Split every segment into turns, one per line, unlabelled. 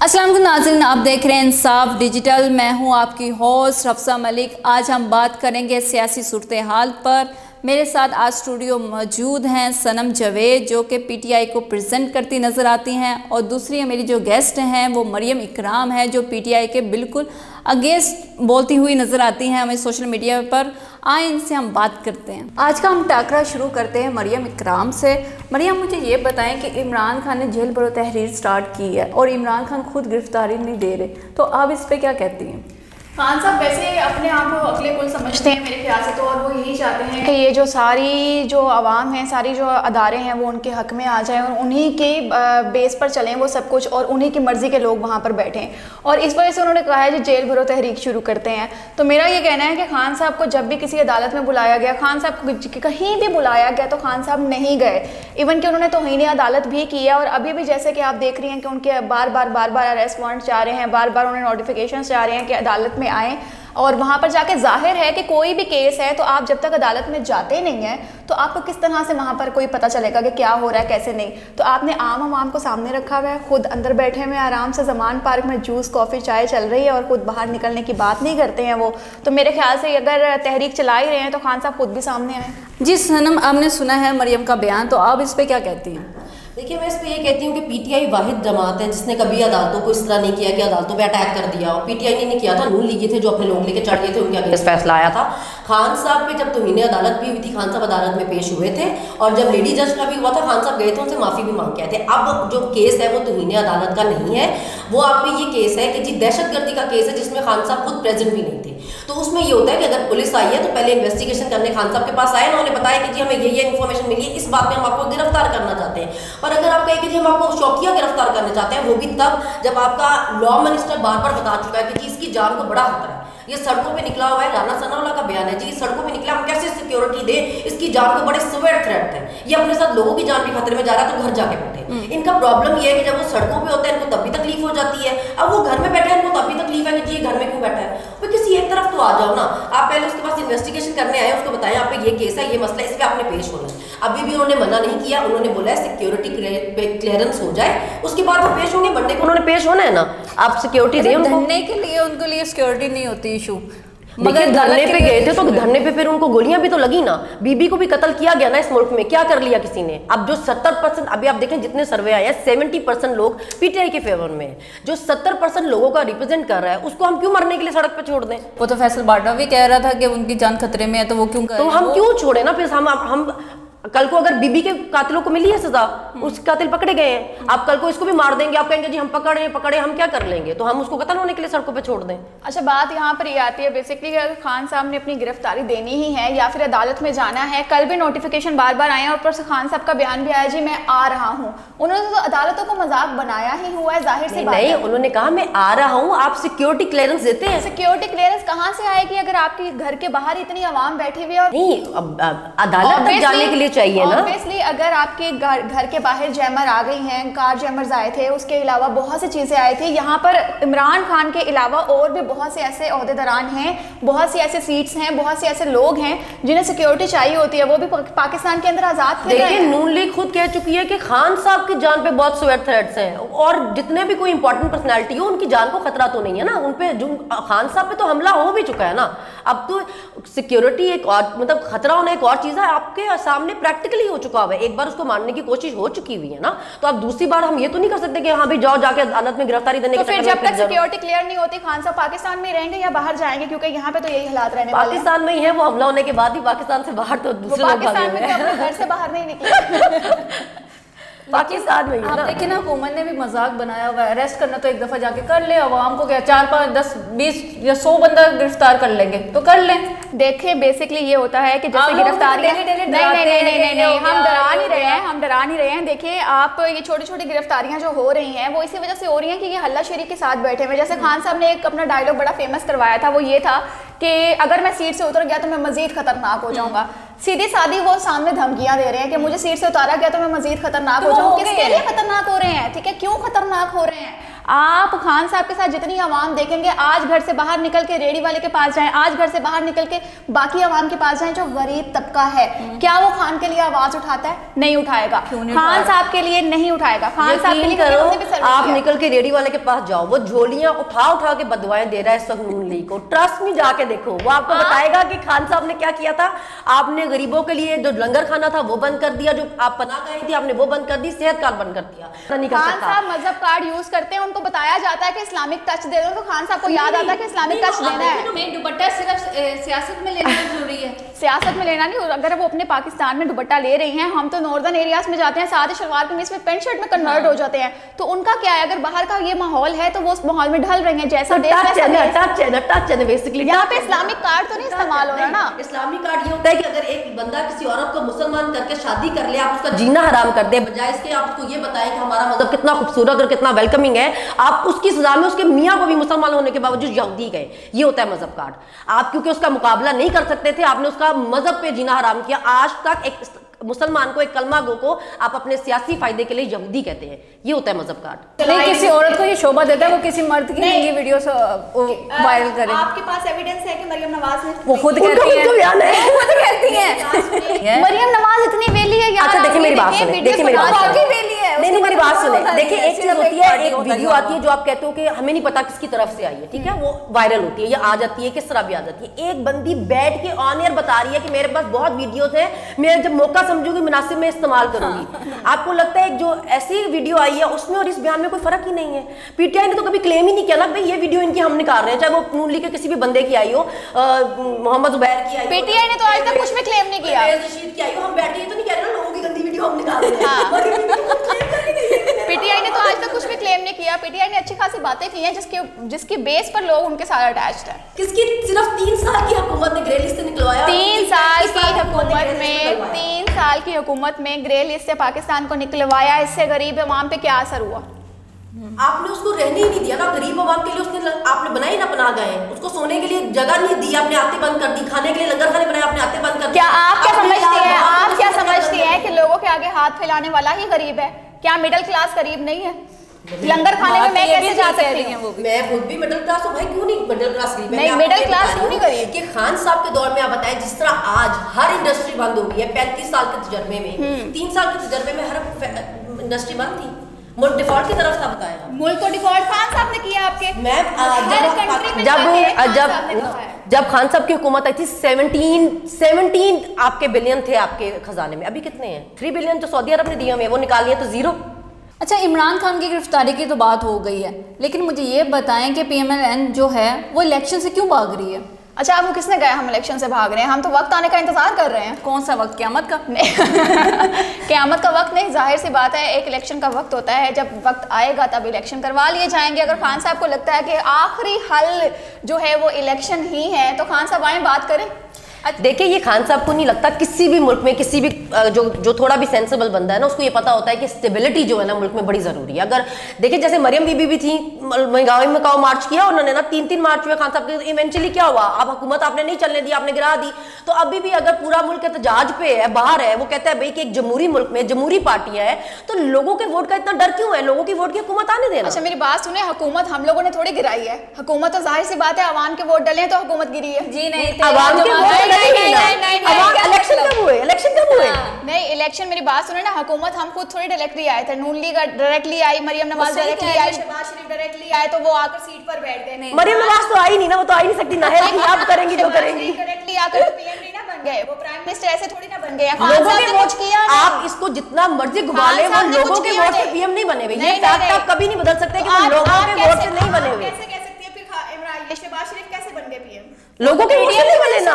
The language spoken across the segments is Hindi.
अस्सलाम वालेकुम नाज़रीन, आप देख रहे हैं इंसाफ डिजिटल। मैं हूं आपकी होस्ट हफ्सा मलिक। आज हम बात करेंगे सियासी सूरत हाल पर। मेरे साथ आज स्टूडियो मौजूद हैं सनम जावेद, जो कि पीटीआई को प्रेजेंट करती नज़र आती हैं, और दूसरी मेरी जो गेस्ट हैं वो मरियम इकराम है, जो पीटीआई के बिल्कुल अगेंस्ट बोलती हुई नज़र आती हैं हमें सोशल मीडिया पर। आए इनसे हम बात करते हैं। आज का हम टाकरा शुरू करते हैं मरियम इकराम से। मरियम, मुझे ये बताएं कि इमरान खान ने जेल भरो तहरीर स्टार्ट की है और इमरान खान खुद गिरफ्तारी नहीं दे रहे, तो आप इस पर क्या कहती हैं?
खान साहब वैसे अपने आप को अगले कुल समझते हैं मेरे ख्याल से, तो और वो यही चाहते हैं कि ये जो सारी जो आवाम है, सारी जो अदारे हैं वो उनके हक में आ जाएं और उन्हीं के बेस पर चलें वो सब कुछ, और उन्हीं की मर्ज़ी के लोग वहाँ पर बैठें। और इस वजह से उन्होंने कहा है कि जेल भरो तहरीक शुरू करते हैं। तो मेरा ये कहना है कि खान साहब को जब भी किसी अदालत में बुलाया गया, खान साहब को कहीं भी बुलाया गया तो खान साहब नहीं गए। इवन कि उन्होंने तौहीन अदालत भी किया, और अभी भी जैसे कि आप देख रही हैं कि उनके बार बार अरेस्ट वारंट जा रहे हैं, बार बार उन्हें नोटिफिकेशन जा रहे हैं कि अदालत में आएँ। और वहाँ पर जाके जाहिर है कि कोई भी केस है तो आप जब तक अदालत में जाते नहीं हैं तो आपको किस तरह से वहाँ पर कोई पता चलेगा कि क्या हो रहा है कैसे नहीं। तो आपने आम को सामने रखा हुआ है, खुद अंदर बैठे हुए आराम से ज़मान पार्क में जूस कॉफ़ी चाय चल रही है और खुद बाहर निकलने की बात नहीं करते हैं वो। तो मेरे ख्याल से अगर तहरीक चला ही रहे हैं तो खान साहब खुद भी सामने आए।
जी सनम, आपने सुना है मरियम का बयान, तो आप इस पर क्या कहती हैं?
देखिए, मैं इस पर ये कहती हूँ कि पीटीआई वाहिद जमात है जिसने कभी अदालतों को इस तरह नहीं किया कि अदालतों पे अटैक कर दिया। और पीटीआई ने नहीं किया था, नून लीग थे जो अपने लोग लेके चढ़ गए थे, उनके अगेंस्ट फैसला आया था। खान साहब पे जब तौहीन अदालत भी हुई थी, खान साहब अदालत में पेश हुए थे, और जब लेडी जज का भी हुआ था, खान साहब गए थे, उनसे माफ़ी भी मांग के आए थे। अब जो केस है वो तौहीन अदालत का नहीं है, वो आप पे ये केस है कि जी दहशतगर्दी का केस है जिसमें खान साहब खुद प्रेजेंट भी नहीं थे। तो उसमें ये होता है कि अगर पुलिस आई है तो पहले इन्वेस्टिगेशन करने खान साहब के पास आए, उन्होंने बताया कि जी हमें ये इन्फॉर्मेशन मिली है, इस बात में हम आपको गिरफ्तार करना चाहते हैं। पर अगर आप कहें कि जी हम आपको शौकिया गिरफ्तार करना चाहते हैं, वो भी तब जब आपका लॉ मिनिस्टर बार बार बता चुका है कि जी इसकी जान को बड़ा खतरा है, ये सड़कों पे निकला हुआ है। राना सनाउल्लाह का बयान है जी, सड़कों पे निकला, हम कैसे सिक्योरिटी दे, इसकी जान को बड़े सिवियर थ्रेट है, ये अपने साथ लोगों की जान भी खतरे में जा रहा है, तो घर जाके बैठे। इनका प्रॉब्लम ये है कि जब वो सड़कों पे होते हैं इनको तब भी तकलीफ हो जाती है, अब वो घर में बैठे हैं इनको तब भी तकलीफ है कि जी घर में क्यों बैठा है। तो किसी एक तरफ तो आ जाओ ना, आप पहले उसके पास इन्वेस्टिगेशन करने आए, उसको बताएं आप पे ये केस है, ये मसला है, इस पे आपने पेश होना है। अभी भी उन्होंने मना नहीं किया, उन्होंने बोला है सिक्योरिटी क्लियरेंस हो जाए उसके बाद वो पेश होंगे। मंडे को उन्होंने पेश होना है ना, आप सिक्योरिटी दें उनको।
धरने के लिए उनके लिए सिक्योरिटी नहीं होती इशू,
मगर धरने पे गए थे तो धरने पे फिर उनको गोलियां भी तो लगी ना। बीबी को भी कत्ल किया गया ना इस मुल्क में, क्या कर लिया किसी ने? अब जो 70%, अभी आप देखें जितने सर्वे आए हैं 70% लोग पीटीआई के फेवर में है। जो 70% लोगों का रिप्रेजेंट कर रहा है उसको हम क्यों मरने के लिए सड़क पे छोड़ दें?
वो तो फैसल बाटवा भी कह रहा था कि उनकी जान खतरे में है, तो वो क्यों
तो हम क्यों छोड़े ना? फिर हम कल को अगर बीबी के कातिलों को मिली है सजा, उस कातिल पकड़े गए हैं, आप कल को इसको भी मार देंगे, आप कहेंगे जी हम पकड़े हम क्या कर लेंगे? तो हम उसको कत्ल होने के लिए सड़कों पे छोड़ दें?
अच्छा, बात यहाँ पर ये आती है बेसिकली अगर खान साहब ने अपनी गिरफ्तारी देनी ही है या फिर अदालत में जाना है। कल भी नोटिफिकेशन बार आए हैं और ऊपर से खान साहब का बयान भी आया जी मैं आ रहा हूँ। उन्होंने तो अदालतों को मजाक बनाया ही हुआ है, जाहिर सी बात है।
उन्होंने कहा मैं आ रहा हूँ, आप सिक्योरिटी क्लियरेंस देते हैं।
सिक्योरिटी क्लियरेंस कहाँ से आएगी अगर आपके घर के बाहर इतनी आवाम बैठी हुई है? और
नहीं, अदालत तक जाने के लिए चाहिए ना।
अगर आपके घर के बाहर जैमर आ गई हैं, कार जैमर्स आए थे, उसके अलावा बहुत सी चीज़ें आई थी। यहाँ पर इमरान खान के अलावा और भी बहुत से ऐसे ओहदेदारान हैं, बहुत सी ऐसे सीट्स हैं, बहुत से ऐसे लोग हैं जिन्हें सिक्योरिटी चाहिए होती है, वो भी पाकिस्तान के अंदर आज़ाद थे।
देखिए, नून लीग खुद कह चुकी है कि खान साहब की जान पे बहुत सिवियर थ्रेट्स हैं, और जितने भी कोई इंपॉर्टेंट पर्सनैलिटी हो उनकी जान को खतरा तो नहीं है ना। उनपे जो खान साहब पे तो हमला हो भी चुका है ना। अब तो सिक्योरिटी एक और मतलब खतरा होना एक और चीज़ है, आपके सामने प्रैक्टिकली हो चुका है। एक बार उसको मारने की कोशिश हो चुकी हुई है ना, तो अब दूसरी बार हम ये तो नहीं कर सकते कि हाँ भाई जाओ जाके अदालत में गिरफ्तारी देने
तो फिर जब तक सिक्योरिटी क्लियर नहीं होती खान साहब पाकिस्तान में रहेंगे या बाहर जाएंगे? क्योंकि यहाँ पे तो यही हालात रहने वाले हैं।
पाकिस्तान में ही है, वो हमला होने के बाद ही पाकिस्तान से बाहर तो दूसरे लोग
पाकिस्तान में तो अपने घर से बाहर नहीं निकले।
पाकिस्तान में आप देखिए ना, हुकूमत ने भी मजाक बनाया हुआ है, अरेस्ट करना तो एक दफ़ा जाके कर ले, आवाम को क्या 4, 5, 10, 20 या 100 बंदा गिरफ्तार कर लेंगे तो कर लें।
देखिए बेसिकली ये होता है कि जैसे गिरफ्तारी नहीं, हम डरा नहीं रहे हैं। देखिए आप ये छोटी छोटी गिरफ्तारियां जो हो रही हैं वो इसी वजह से हो रही हैं कि ये हल्लाशेरी के साथ बैठे हुए। जैसे खान साहब ने एक अपना डायलॉग बड़ा फेमस करवाया था, वो ये था कि अगर मैं सीट से उतर गया तो मैं मजीद खतरनाक हो जाऊंगा। सीधी सादी वो सामने धमकियां दे रहे हैं कि मुझे सीट से उतारा गया तो मैं मजीद खतरनाक हो जाऊंगा। किसके लिए खतरनाक हो रहे हैं? ठीक है, क्यों खतरनाक हो रहे हैं? आप खान साहब के साथ जितनी आवाम देखेंगे, आज घर से बाहर निकल के रेडी वाले के पास जाएं, आज घर से बाहर निकल के बाकी आवाम के पास जाएं जो गरीब तबका है, क्या वो खान के लिए आवाज उठाता है? नहीं उठाएगा। खान साहब के लिए नहीं उठाएगा। खान साहब के लिए
आप निकल के रेडी वाले के पास जाओ, वो झोलियां उठा उठा के बदवाएं दे रहा है इस वक्त नून लीग को। ट्रस्ट में जाके देखो, वो आपको बताएगा कि खान साहब ने क्या किया था। आपने गरीबों के लिए जो लंगर खाना था वो बंद कर दिया, जो आप पनाह गई थी आपने वो बंद कर दी, सेहत कार्ड बंद कर दिया।
खान साहब मजहब कार्ड यूज करते हैं, उनको बताया जाता है कि इस्लामिक टच दे दो, तो खान साहब को याद आता है कि इस्लामिक टच देना है।
दुपट्टा सिर्फ सियासत में लेना जरूरी है,
सियासत में लेना नहीं। अगर वो अपने पाकिस्तान में दुपट्टा ले रही हैं, हम तो नॉर्दर्न एरियाज में जाते हैं, सादे शलवार कमीज में पेंट शर्ट में कन्वर्ट हो जाते हैं, तो उनका क्या है? अगर बाहर का ये माहौल है तो वो उस माहौल में ढल रही हैं, जैसा बेसिकली यहाँ पे इस्लामिक कार्ड तो नहीं इस्तेमाल हो रहा ना।
इस्लामिक कार्ड ये होता है कि अगर एक बंदा किसी औरत को मुसलमान करके शादी कर ले, आप उसका जीना हराम कर दे, बजाय इसके आप उसको ये बताएं कि हमारा मजहब कितना खूबसूरत और कितना वेलकमिंग है, आप उसकी सजा में उसके मियाँ को भी मुसलमान होने के बावजूद यहूदी गए। ये होता है मजहब कार्ड। आप क्योंकि उसका मुकाबला नहीं कर सकते थे, आपने उसका मजहब पे जीना हराम किया। आज तक एक मुसलमान को, एक कलमा गो को आप अपने सियासी फायदे के लिए यहूदी कहते हैं। ये होता है मजहब कार्ड।
नहीं, किसी औरत को ये शोभा देता है वो किसी मर्द की नंगी वीडियो वायरल करे।
आपके पास एविडेंस है कि मरियम नवाज ने
वो खुद कहती है
मरियम नवाज इतनी वेली है यार।
अच्छा देखिए मेरी बात सुने, देखिए मेरी बात सुने, नहीं मेरी बात सुने। देखिए एक चीज होती है, एक वीडियो आती है जो आप कहते हो कि हमें नहीं पता किसकी तरफ से आई है, ठीक है, वो वायरल होती है या आ जाती है, किस तरह भी आ जाती है। एक बंदी बैठ के ऑन एयर बता रही है कि मेरे पास बहुत वीडियोस हैं, मैं जब मौका समझूंगी मुनासिब में इस्तेमाल करूंगी। आपको लगता है जो ऐसी वीडियो आई है उसमें और इस बयान में कोई फर्क ही नहीं है। पीटीआई ने तो कभी क्लेम ही नहीं किया ना भाई ये वीडियो इनकी हम निकाल रहे हैं, चाहे वो नून लीग के किसी भी बंदे की आई हो, मोहम्मद जुबैर की आई हो।
पीटीआई ने तो आज तक कुछ भी क्लेम नहीं किया।
रशीद की आई हो, हम बैठे तो नहीं कह रहे ना लोगों की गंदी वीडियो हम निकाल रहे हैं।
पीटीआई ने तो आज तक कुछ भी क्लेम नहीं किया। पीटीआई ने अच्छी खासी बातें की हैं जिसकी बेस पर लोग उनके साथ अटैच्ड है।
किसकी? सिर्फ 3 साल की हुकूमत ने ग्रे लिस्ट से निकलवाया।
3 साल की हुकूमत में 3 साल की हुकूमत में ग्रे लिस्ट से पाकिस्तान को निकलवाया। इससे गरीब अवाम पे क्या असर हुआ?
आपने उसको रहने ही नहीं दिया ना। गरीब अवाम के लिए उसने आपने बनाई ना पनाह गए, उसको सोने के लिए जगह नहीं दी, आपने आते बंद कर दी, खाने के लिए लंगर खाने बनाए, आपने आते बंद कर दी।
क्या आप क्या समझती हैं? आप क्या समझती हैं कि लोगों के आगे हाथ फैलाने वाला ही गरीब है? क्या मिडिल क्लास गरीब नहीं है? लंगर खाने में मैं कैसे जा सकती हूँ?
मैं खुद भी मिडिल क्लास हूँ भाई, क्यों नहीं मिडिल क्लास गरीब?
नहीं मिडिल क्लास क्यों नहीं गरीब?
कि खान साहब के दौर में आप बताएं जिस तरह आज हर इंडस्ट्री बंद हो गई है, 35 साल के तजर्बे में, 3 साल के तजर्बे में हर इंडस्ट्री बंद थी, मुल्क डिफॉल्ट की तरफ था। बताया मुल्क
को डिफॉल्ट खान साहब ने किया आपके।
मैं जब खान साहब की हुकूमत आई थी 17 आपके बिलियन थे आपके खजाने में, अभी कितने हैं? 3 बिलियन तो सऊदी अरब ने दिए हमें, वो निकाल लिए तो 0।
अच्छा, इमरान खान की गिरफ्तारी की तो बात हो गई है, लेकिन मुझे ये बताएं कि पीएमएलएन जो है वो इलेक्शन से क्यों भाग रही है?
अच्छा, आपको किसने कहा हम इलेक्शन से भाग रहे हैं? हम तो वक्त आने का इंतजार कर रहे हैं।
कौन सा वक्त? क़यामत का?
क़यामत का वक्त नहीं, जाहिर सी बात है एक इलेक्शन का वक्त होता है, जब वक्त आएगा तब इलेक्शन करवा लिए जाएंगे। अगर खान साहब को लगता है कि आखिरी हल जो है वो इलेक्शन ही है तो खान साहब आए बात करें।
देखिए ये खान साहब को नहीं लगता किसी भी मुल्क में किसी भी जो थोड़ा भी सेंसिबल बंदा है ना उसको ये पता होता है कि स्टेबिलिटी जो है ना मुल्क में बड़ी जरूरी है। अगर देखिए जैसे मरियम बीबी भी थी, महंगाई में काओ मार्च किया उन्होंने ना, 3 मार्च हुए खान साहब के, इवेंचुअली क्या हुआ? अब हुकूमत आपने नहीं चलने दी, आपने गिरा दी। तो अभी भी अगर पूरा मुल्क एहतजाज पे है, बाहर है, वो कहता है भाई कि एक जमहूरी मुल्क में जमहूरी पार्टियां है, तो लोगों के वोट का इतना डर क्यों है? लोगों की वोट की हुकूमत आने देना।
अच्छा मेरी बात सुने, हुकूमत हम लोगों ने थोड़ी गिराई है। हुकूमत तो जाहिर सी बात है अवाम के वोट डले तो हुकूमत गिरी है।
जी नहीं,
अवाम के वोट इलेक्शन कब हुए? इलेक्शन कब हुए?
नहीं इलेक्शन, मेरी बात सुने ना, हुकूमत हम खुद थोड़ी डायरेक्टली आए थे। नून league directly I, Maryam Nawaz directly I, Shahbaz Sharif directly आए, तो वो आकर सीट पर बैठ गए।
मरियम नवाज तो आई नहीं ना, वो तो आ ही नहीं सकती ना, है आप करेंगी जो करेंगी।
डायरेक्टली आकर पीएम नहीं ना बन गए, वो प्राइम मिनिस्टर ऐसे थोड़ी ना बन गए।
लोगों के वोट किया, आप इसको जितना मर्जी घुमा ले, वो लोगों के वोट से पीएम नहीं बने हुए। ये फैक्ट आप कभी नहीं बदल सकते कि वो लोगों के वोट से नहीं बने हुए।
कैसे कह सकती है फिर इमरान शहबाज शरीफ कैसे बन गए पीएम?
लोगों के वोट से नहीं बने ना,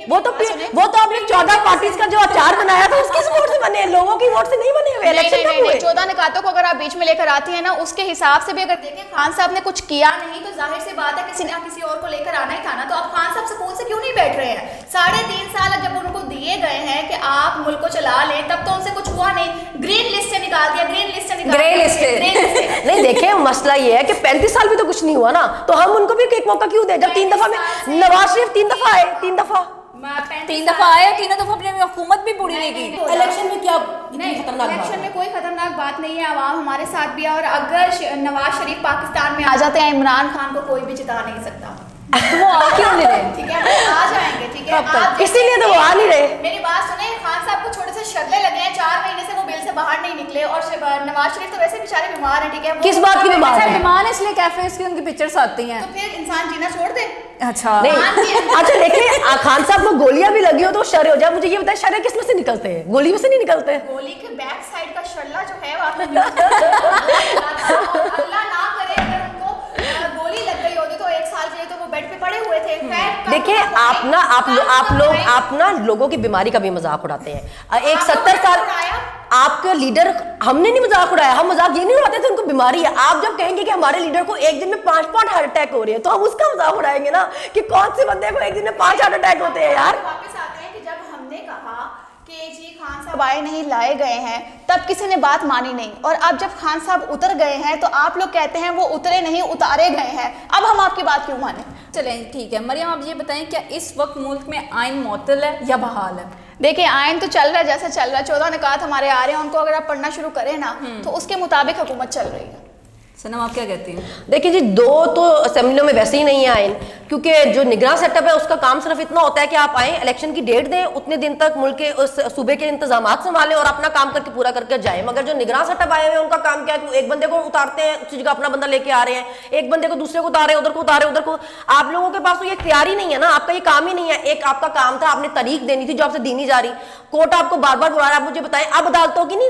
वो तो आपने 14 पार्टीज का जो अचार बनाया था उसके वोट से बने, लोगों की वोट से नहीं बने हुए। इलेक्शन कब हुए?
14 निकातों को अगर आप बीच में लेकर आती है ना, उसके हिसाब से भी अगर देखें खान साहब ने कुछ किया नहीं तो जाहिर सी बात है किसी ना किसी और को लेकर आना ही था ना। तो आप खान साहब स्कूल से क्यों नहीं बैठ रहे हैं? 3.5 साल जब उनको दिए गए हैं कि आप मुल्क को चला लें, तब तो उनसे कुछ हुआ नहीं। ग्रीन लिस्ट से निकाल दिया, ग्रीन लिस्ट से निकाल दिया।
नहीं देखिए मसला ये है कि 35 साल भी तो कुछ नहीं हुआ ना, तो हम उनको भी एक मौका क्यों दे? जब 3 दफा में नवाज शरीफ 3 दफा आए, 3 दफा
3 दफा आए, तीनों दफा अपनी हुकूमत भी पूरी नहीं की।
इलेक्शन में क्या
नहीं,
खतरनाक बात
इलेक्शन
है?
में कोई खतरनाक बात नहीं है, आवाम हमारे साथ भी है। और अगर नवाज शरीफ पाकिस्तान में आ जाते हैं, इमरान खान को कोई भी जिता नहीं सकता।
तो वो आ क्यों नहीं रहे?
ठीक है, वो आ जाएंगे। ठीक है, आप
इसीलिए तो वो आ नहीं रहे।
मेरी बात सुने, खान साहब को छोटे से शगले लगे हैं, 4 महीने से वो बिल से बाहर नहीं निकले। और नवाज शरीफ तो वैसे बेचारे बीमार है। ठीक है,
किस बात की बीमार है?
बीमार है इसलिए कैफेज की उनकी पिक्चर्स आती हैं।
तो फिर इंसान जीना छोड़ दे।
अच्छा
नहीं, अच्छा देखिए, खान साहब को गोलियां भी लगी हो तो शर हो जाए। मुझे ये बताए, शर किस में से निकलते हैं? गोली में से नहीं निकलते?
गोली के बैक साइड का शल्ला जो है वो आपको अल्लाह ना करे अगर उनको गोली लग गई होती तो 1 साल के लिए तो वो बेड पे पड़े हुए थे।
देखिए, आप ना लोगों की बीमारी का भी मजाक उड़ाते हैं। एक 70 साल आपके लीडर, हमने नहीं मजाक उड़ाया। हम मजाक ये नहीं उड़ाते थे उनको बीमारी है। आप जब कहेंगे कि हमारे लीडर को एक दिन में 5 हार्ट अटैक हो रही है, तो हम उसका मजाक उड़ाएंगे ना कि कौन से बंदे को एक दिन में 5 हार्ट अटैक होते हैं यार।
वापस आते हैं कि जब हमने कहा कि जी खान साहब आए नहीं लाए गए हैं, तब किसी ने बात मानी नहीं। और अब जब खान साहब उतर गए हैं तो आप लोग कहते हैं वो उतरे नहीं, उतारे गए हैं। अब हम आपकी बात क्यों माने?
चलें ठीक है। मरियम, आप ये बताएं, क्या इस वक्त मुल्क में आइन मुअत्तल है या बहाल है?
देखिए, आयन तो चल रहा है जैसा चल रहा है। 14 निकात हमारे आ रहे हैं, उनको अगर आप पढ़ना शुरू करें ना तो उसके मुताबिक हुकूमत चल रही है।
सनम, आप क्या कहती हैं?
देखिए जी, 2 तो असेंबलियों में वैसे ही नहीं है आइन, क्योंकि जो निगरान सेटअप है उसका काम सिर्फ इतना होता है कि आप आए, इलेक्शन की डेट दें, उतने दिन तक मुल्क के उस सूबे के इंतजामात संभालें और अपना काम करके पूरा करके जाए। मगर जो निगरान सेटअप आए हुए हैं उनका काम क्या है कि एक बंदे को उतारते हैं, उसी जगह अपना बंदा लेके आ रहे हैं, एक बंदे को दूसरे को उतारे, उधर को उतारे, उधर को। आप लोगों के पास तो ये इख्तियार ही नहीं है ना, आपका ये काम ही नहीं है। एक आपका काम था, आपने तारीख देनी थी जो आपसे दी नहीं जा रही, कोर्ट आपको बार बार बुला रहा है। आप मुझे बताएं, अब अदालतों की नहीं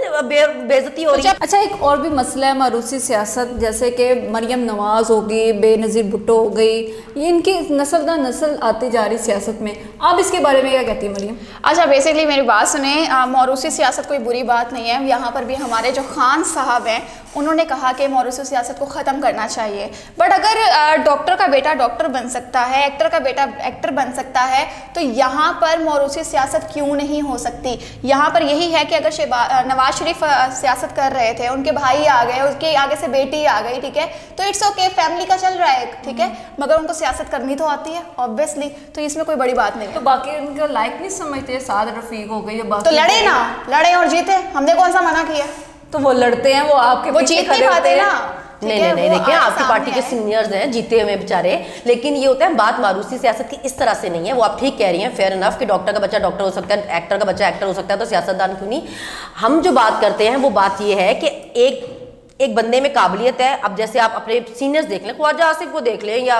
बेइज्जती हो रही है?
अच्छा, एक और भी मसला है मारूसी सियासत, जैसे कि मरियम नवाज होगी, बेनज़ीर भुट्टो हो गई, ये इनकी नस्ल दर नस्ल आती जा रही सियासत में। आप इसके बारे में क्या कहती हैं मरियम?
अच्छा, बेसिकली मेरी बात सुने, मौरूसी सियासत कोई बुरी बात नहीं है। यहाँ पर भी हमारे जो खान साहब हैं उन्होंने कहा कि मौरूसी सियासत को ख़त्म करना चाहिए। बट अगर डॉक्टर का बेटा डॉक्टर बन सकता है, एक्टर का बेटा एक्टर बन सकता है, तो यहाँ पर मौरूसी सियासत क्यों नहीं हो सकती? यहाँ पर यही है कि अगर नवाज शरीफ सियासत कर रहे थे, उनके भाई आ गए, उसके आगे से बेटी आ गई, ठीक है, तो इट्स ओके, फैमिली का चल रहा है, ठीक है, मगर उनको सियासत करनी तो आती है ऑब्वियसली, तो इसमें कोई बड़ी बात नहीं है।
तो बाकी उनको लाइक नहीं समझते, साद रफीक हो गई,
तो लड़े ना, लड़े और जीते, हमने कौन सा मना किया?
तो वो लड़ते हैं, वो आपके
वो जीत नहीं पाते ना।
नहीं, देखिए, आपकी पार्टी के सीनियर्स हैं, जीते हुए बेचारे। लेकिन ये होता है, बात मारूसी सियासत की इस तरह से नहीं है। वो आप ठीक कह रही हैं, फेयर इनफ कि डॉक्टर का बच्चा डॉक्टर हो सकता है, एक्टर का बच्चा एक्टर हो सकता है, तो सियासतदान क्यों नहीं? हम जो बात करते हैं वो बात ये है कि एक बंदे में काबिलियत है। अब जैसे आप अपने सीनियर्स देख लें, ख्वाजा आसिफ को देख लें या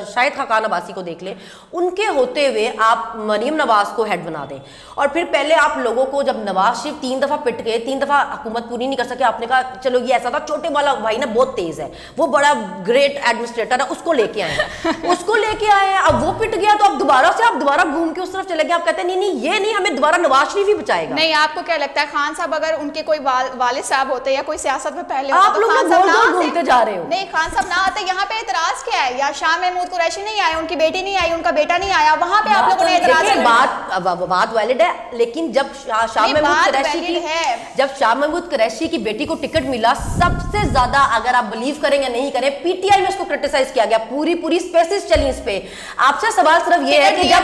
शायद खाकान अब्बासी को देख लें, उनके होते हुए आप मरियम नवाज को हेड बना दें। और फिर पहले आप लोगों को, जब नवाज शरीफ 3 दफा पिट गए, 3 दफा हुकूमत पूरी नहीं कर सके, आपने कहा चलो ये ऐसा था, छोटे वाला भाई ना बहुत तेज है, वो बड़ा ग्रेट एडमिनिस्ट्रेटर है, उसको लेके आए हैं। अब वो पिट गया तो अब दोबारा घूम के उस तरफ चले गए। आप कहते हैं नहीं, ये नहीं, हमें दोबारा नवाज शरीफ ही बचाएगा।
नहीं, आपको क्या लगता है खान साहब अगर उनके कोई वालिद साहब होते या कोई सियासत में पहले
आप लोग गोल घूमते जा रहे हो।
नहीं, खान साहब ना आते, यहाँ पे एतराज क्या है? या शाह महमूद कुरैशी नहीं आए, उनकी बेटी नहीं आई, उनका बेटा नहीं आया, वहां पे आप लोगों ने एतराज किया।
बात वैलिड है, लेकिन जब शाह महमूद कुरैशी की बेटी को टिकट मिला, सबसे ज्यादा, अगर आप बिलीव करें या नहीं करें, पीटीआई में उसको क्रिटिसाइज किया गया, पूरी स्पेसिस चली इस पे। आपसे सवाल सिर्फ ये है कि जब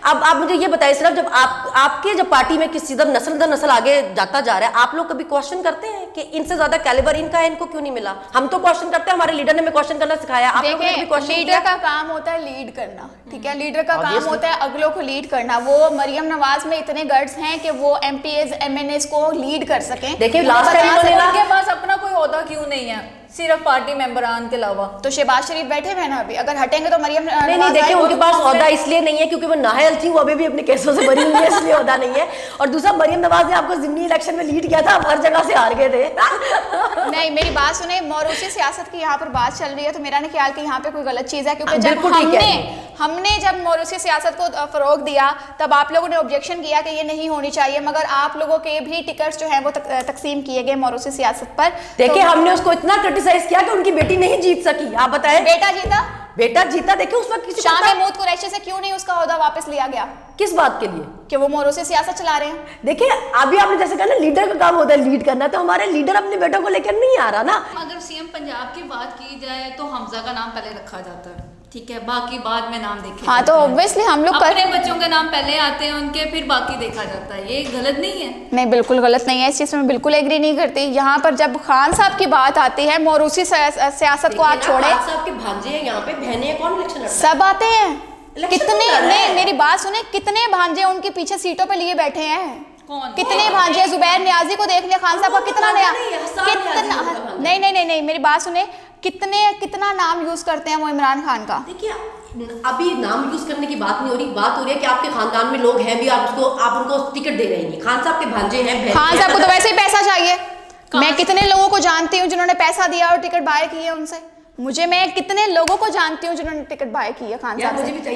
अब आप मुझे ये बताइए, सिर्फ जब आपके जब पार्टी में किसी दर नस्ल आगे जाता जा रहा है, आप लोग कभी क्वेश्चन करते हैं कि इनसे ज्यादा कैलिबर इनका है, इनको क्यों नहीं मिला? हम तो क्वेश्चन करते हैं, हमारे लीडर ने हमें क्वेश्चन करना सिखाया। आप लोगों ने भी क्वेश्चन किया?
लीडर का काम होता है लीड करना, ठीक है, लीडर का काम होता है अगलों को लीड करना। वो मरियम नवाज में इतने गट्स हैं कि वो एमपीएस एमएनएस को लीड कर सकें।
देखिए, लास्ट टाइम
उनके पास अपना कोई ओहदा क्यों नहीं है, सिर्फ पार्टी मेंबरान के अलावा?
तो शहबाज शरीफ बैठे हुए ना अभी, अगर हटेंगे तो मरियम
नहीं, देखिए, उनके पास ओहदा इसलिए नहीं है क्योंकि वो नाहल थी, वो अभी भी अपने केसों से भरी हुई है, इसलिए ओहदा नहीं है। और दूसरा, मरियम नवाज ने आपको ज़िमनी इलेक्शन में लीड किया था, आप हर जगह से हार गए थे।
नहीं, मेरी बात सुने, मौरूसी सियासत की यहाँ पर बात चल रही है, तो मेरा नहीं ख्याल कि यहाँ पे कोई गलत चीज़ है, क्योंकि जब हमने जब मौरूसी सियासत को फरोग दिया, तब आप लोगों ने ऑब्जेक्शन किया कि ये नहीं होनी चाहिए, मगर आप लोगों के भी टिकट्स जो हैं वो तकसीम किए गए मौरूसी सियासत पर।
देखिए, हमने उसको इतना क्रिटिसाइज किया कि उनकी बेटी नहीं जीत सकी। आप बताएं,
बेटा जीता,
बेटा जीता, देखिए उस वक्त किसी
शाह महमूद कुरैशी से क्यों नहीं उसका ओहदा वापस लिया गया?
किस बात के लिए?
कि वो मोरों से सियासत चला रहे हैं।
देखिए अभी आपने जैसे कहा ना लीडर का काम होता है लीड करना, तो हमारे लीडर अपने बेटों को लेकर नहीं आ रहा ना।
अगर सीएम पंजाब की बात की जाए तो हमजा का नाम पहले रखा जाता है, ठीक है, बाकी बाद में नाम देखे।
हाँ तो ऑब्वियसली हम लोग
अपने बच्चों के नाम पहले आते हैं उनके, फिर बाकी देखा जाता है, ये गलत नहीं है?
नहीं, बिल्कुल गलत नहीं है, इस चीज़ में बिल्कुल एग्री नहीं करती। यहाँ पर जब खान साहब की बात आती है, मोरूसी सियासत को आप छोड़े,
खान साहब के भांजे हैं यहाँ पे, बहनें, कौन इलेक्शन लड़ता है?
सब आते हैं।
इलेक्शन
कितने
तो लड़ रहे हैं।
मेरी बात सुने, कितने भांजे उनके पीछे सीटों पे लिए बैठे हैं?
कौन?
कितने भांजे? जुबैर नियाजी को देख लिया, खान साहब का कितना नया, कितना, नहीं मेरी बात सुने, कितना नाम यूज करते हैं वो इमरान खान का।
देखिए अभी नाम यूज करने की बात नहीं हो रही, बात हो रही है कि आपके खानदान में लोग हैं भी, आप उनको टिकट दे रहे नहीं। खान साहब के भांजे हैं,
खान साहब को तो वैसे ही पैसा चाहिए। मैं कितने लोगों को जानती हूँ जिन्होंने पैसा दिया और टिकट बाय की है उनसे। मैं कितने लोगों को जानती हूँ जिन्होंने टिकट बाय की है खान साहब से।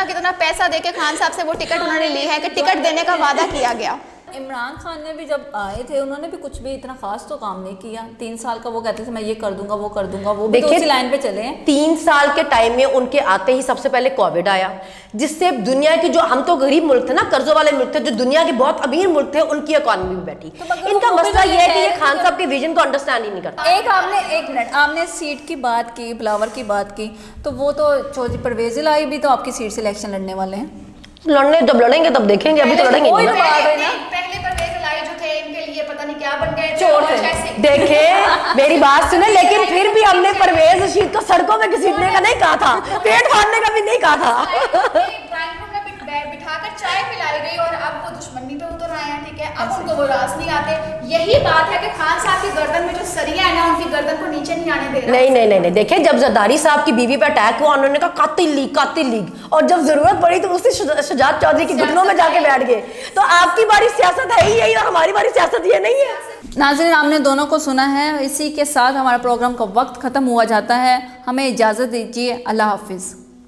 कितना पैसा देके खान साहब से वो टिकट उन्होंने ली है कि टिकट देने का वादा किया गया।
इमरान खान ने भी जब आए थे उन्होंने भी कुछ भी इतना खास तो काम नहीं किया। 3 साल का वो कहते थे मैं ये कर दूंगा वो कर दूंगा, वो भी तो उसी लाइन पे चले हैं।
3 साल के टाइम में उनके आते ही सबसे पहले कोविड आया, जिससे दुनिया की, जो हम तो गरीब मुल्क थे ना, कर्जों वाले मुल्क थे, जो दुनिया के बहुत अमीर मुल्क थे, उनकी इकोनॉमी भी बैठी। इनका मसला ये है कि ये खान साहब के विजन को अंडरस्टैंड ही नहीं करता।
एक मिनट, आपने सीट की बात की, बिलावर की बात की, तो वो तो चौधरी परवेज इलाही भी तो आपकी सीट से इलेक्शन लड़ने वाले हैं।
लड़ने जब लड़ेंगे तब देखेंगे, अभी तो लड़ेंगे नहीं ना।
पहले परवेज इलाही जो थे इनके लिए पता नहीं क्या बन गए चोर थे।
देखे मेरी बात सुने, लेकिन फिर भी हमने परवेज रशीद को सड़कों में घसीटने का नहीं कहा था, पेट फाड़ने का भी नहीं कहा था।
बिठाकर चाय पिलाई गई और अब वो दुश्मनी पे उतर आए हैं, ठीक है। अब उनको वो रास नहीं आते। यही बात है कि खान साहब की गर्दन में जो सरिया है ना, उनकी गर्दन को नीचे नहीं आने दे रहा।
नहीं देखिए, जब जरदारी साहब की बीवी पे अटैक हुआ उन्होंने कहा कातिल लीग, और जब जरूरत पड़ी तो उसी शुजात चौधरी की घुटनों में जाके बैठ गए। तो आपकी बारी सियासत है ही यही और हमारी बारी सियासत ये नहीं है।
नाज़रीन, आपने दोनों को सुना है। इसी के साथ हमारा प्रोग्राम का वक्त खत्म हुआ जाता है। हमें इजाज़त दीजिए। अल्लाह हाफिज़।